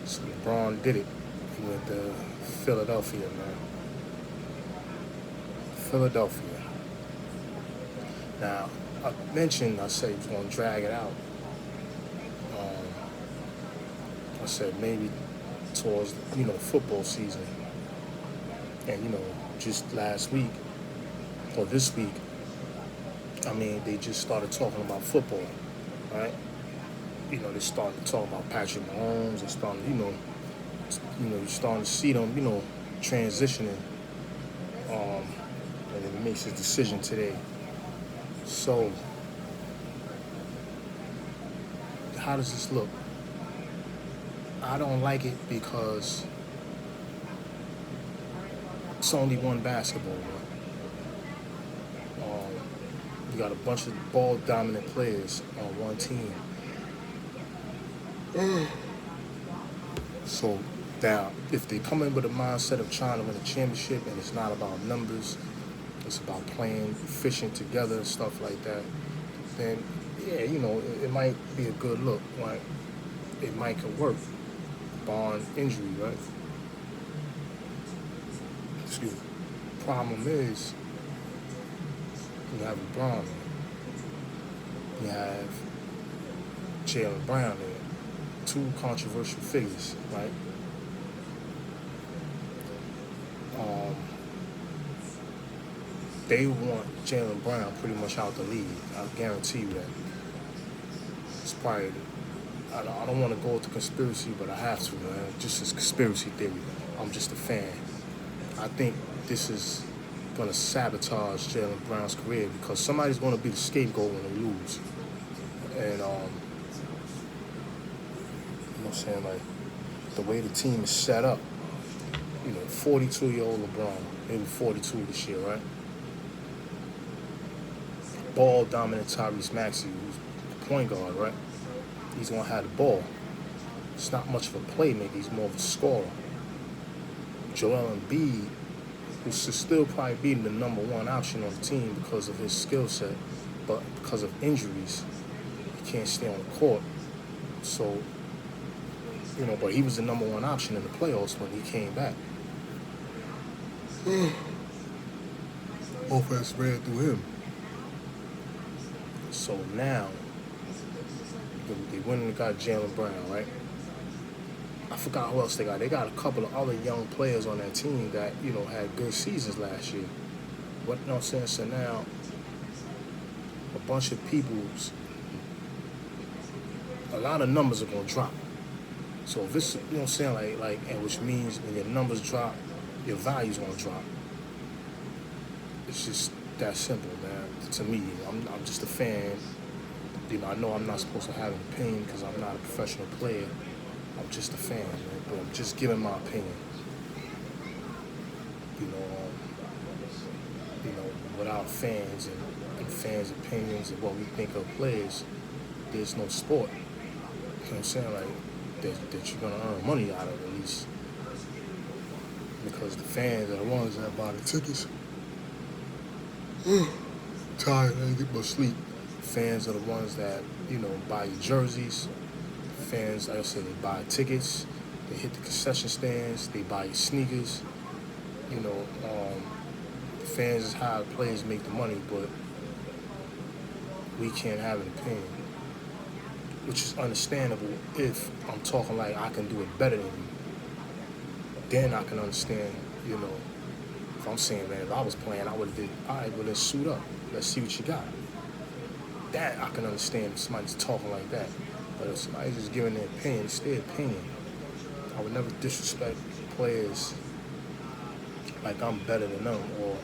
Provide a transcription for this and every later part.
So LeBron did it with Philadelphia, man. Philadelphia. Now, I said he was going to drag it out. I said maybe towards, football season. And, just last week, or this week, I mean, they just started talking about football, right? They started to talk about Patrick Mahomes. They started, you're starting to see them, transitioning. And then he makes his decision today. So, how does this look? I don't like it because it's only one basketball, man. You got a bunch of ball dominant players on one team. So now, if they come in with a mindset of trying to win a championship and it's not about numbers, it's about playing efficient together and stuff like that, then yeah, it might be a good look, right? It might can work, barring injury, right? Excuse me. Problem is, you have LeBron, you have Jalen Brown there, two controversial figures, right? They want Jalen Brown pretty much out the league. I guarantee you that. It's probably, I don't want to go with the conspiracy, but I have to, man. Just as conspiracy theory. I'm just a fan. I think this is going to sabotage Jalen Brown's career because somebody's going to be the scapegoat when they lose. And, you know what I'm saying? Like, the way the team is set up, 42-year-old LeBron, maybe 42 this year, right? Ball dominant Tyrese Maxey, who's the point guard, right? He's going to have the ball. It's not much of a playmaker. He's more of a scorer. Joel Embiid, who should still probably be the number one option on the team because of his skill set, but because of injuries, he can't stay on the court. So, but he was the number one option in the playoffs when he came back. Offense ran through him. So now, they went and got Jalen Brown, right? I forgot who else they got. They got a couple of other young players on that team that, had good seasons last year. What, you know what I'm saying? So now, a bunch of people's, a lot of numbers are going to drop. So if it's, you know what I'm saying, and which means when your numbers drop, your value's going to drop. It's just that simple, man. To me, I'm just a fan. I know I'm not supposed to have an opinion because I'm not a professional player. I'm just a fan, man. But I'm just giving my opinion. Without fans and fans' opinions and what we think of players, there's no sport. You know what I'm saying? That you're gonna earn money out of at least. Because the fans are the ones that buy the tickets. Tired, I didn't get much sleep. Fans are the ones that, buy your jerseys. Fans, like I said, they buy tickets. They hit the concession stands. They buy your sneakers. Fans is how the players make the money, but we can't have an opinion. Which is understandable if I'm talking like I can do it better than you. Then I can understand, if I'm saying, man, if I was playing, I would have did, all right, well, let's suit up. Let's see what you got. That I can understand if somebody's talking like that. But if somebody's just giving their opinion, it's their opinion. I would never disrespect players like I'm better than them or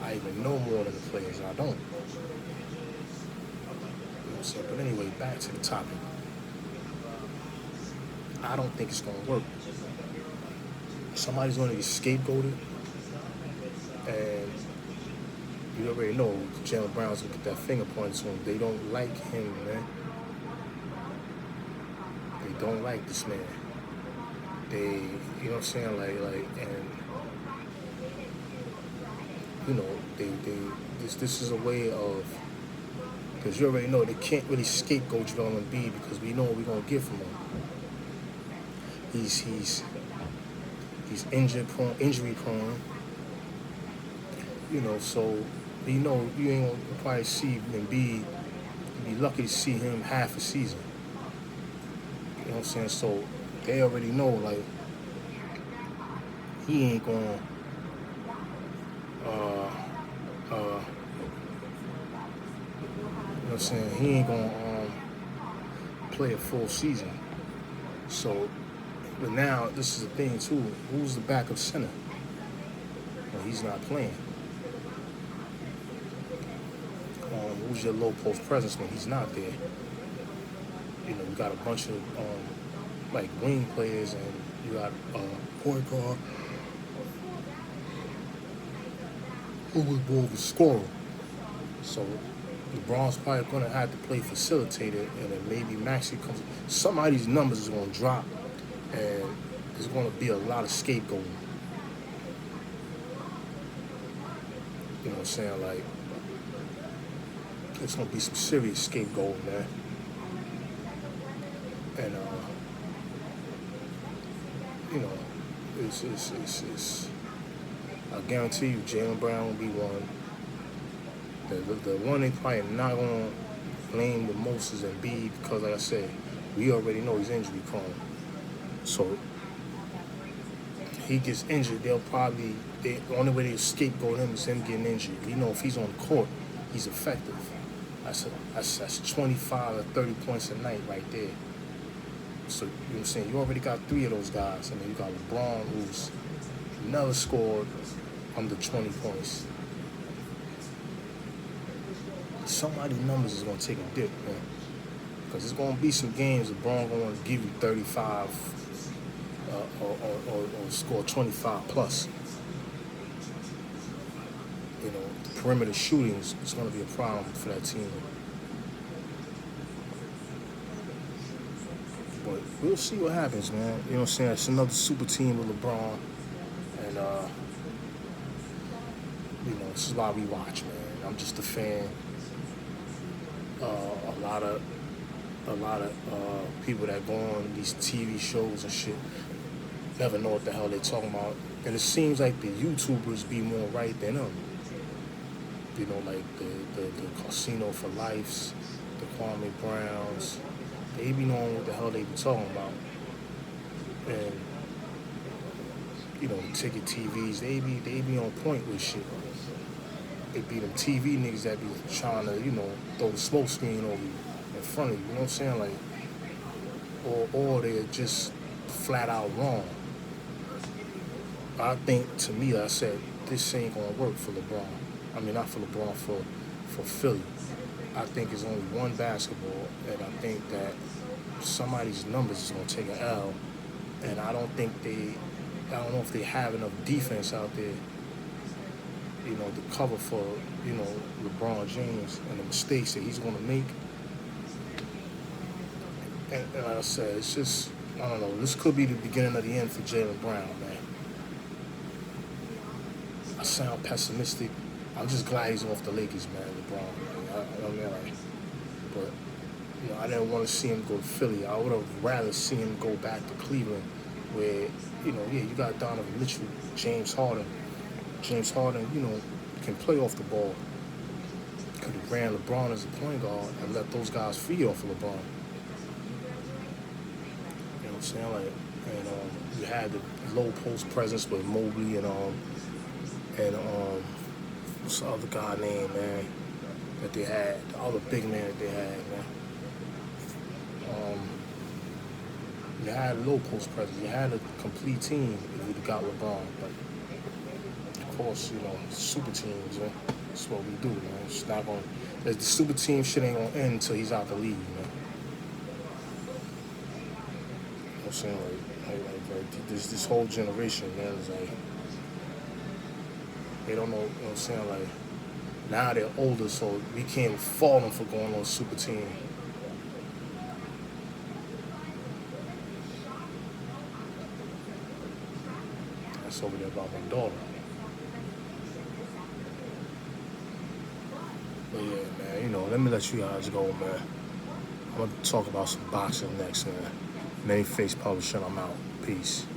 I even know more than the players. I don't. You know what I'm saying? But anyway, back to the topic. I don't think it's going to work. Somebody's going to get scapegoated, and you already know Jalen Brown's going to get that finger pointed to him. They don't like him, man. They don't like this man. They, you know what I'm saying, this is a way of, because you already know they can't really scapegoat Joel Embiid because we know what we're going to get from him. he's injury prone. So you ain't gonna probably see Embiid. You'd be lucky to see him half a season. You know what I'm saying? So they already know, like, he ain't gonna uh you know what I'm saying, he ain't gonna play a full season. So, but now this is the thing too. Who's the backup center? Well, he's not playing. Who's your low post presence when he's not there? You got a bunch of like wing players, and you got point guard who was more of a scorer. So LeBron's probably gonna have to play facilitator, and then maybe Maxey comes. Some of these numbers is gonna drop, and there's gonna be a lot of scapegoating. You know what I'm saying? Like, it's gonna be some serious scapegoating, man. And it's I guarantee you, Jaylen Brown will be one. The one they probably not gonna blame the most is Embiid, because, like I said, we already know he's injury prone. So he gets injured, the only way they scapegoat him is him getting injured. If he's on the court, he's effective. That's 25 or 30 points a night right there. So, you know what I'm saying? You already got 3 of those guys. And then you got LeBron, who's never scored under 20 points. Somebody's numbers is going to take a dip, man. Because there's going to be some games LeBron going to give you 35 or score 25 plus. The perimeter shooting is going to be a problem for that team. But we'll see what happens, man. You know what I'm saying? It's another super team with LeBron. And, this is why we watch, man. I'm just a fan. A lot of people that go on these TV shows and shit never know what the hell they're talking about. And it seems like the YouTubers be more right than them. Like the Casino for Lifes, the Kwame Browns. They be knowing what the hell they be talking about. And, the ticket TVs, they be on point with shit. It be them TV niggas that be trying to, throw the smoke screen over you in front of you, you know what I'm saying? Like, or they're just flat out wrong. I think, to me, like I said, this ain't gonna work for LeBron. I mean, not for LeBron, for Philly. I think it's only one basketball, and I think that somebody's numbers is gonna take an L, and I don't know if they have enough defense out there, to cover for, LeBron James and the mistakes that he's gonna make. And like I said, it's just, I don't know, this could be the beginning of the end for Jaylen Brown, man. I sound pessimistic. I'm just glad he's off the Lakers, man, LeBron. But, I didn't want to see him go to Philly. I would have rather seen him go back to Cleveland, where, you got Donovan Mitchell, James Harden. James Harden, can play off the ball. Could have ran LeBron as a point guard and let those guys feed off of LeBron. You know what I'm saying? Like, and you had the low post presence with Mobley and what's the other guy name, man, that they had, the other big man that they had, man. You had low post presence. You had a complete team if you got LeBron. But of course, super teams, man. That's what we do, man. It's not going. The super team shit ain't gonna end until he's out the league, man. You know what I'm saying? Like this whole generation, man, is like, they don't know. You know what I'm saying? Like, now they're older, so we can't fault them for going on a super team. That's over there about my daughter. But yeah, man, let me let you guys go, man. I'm going to talk about some boxing next, man. Many Face Publishing, I'm out. Peace.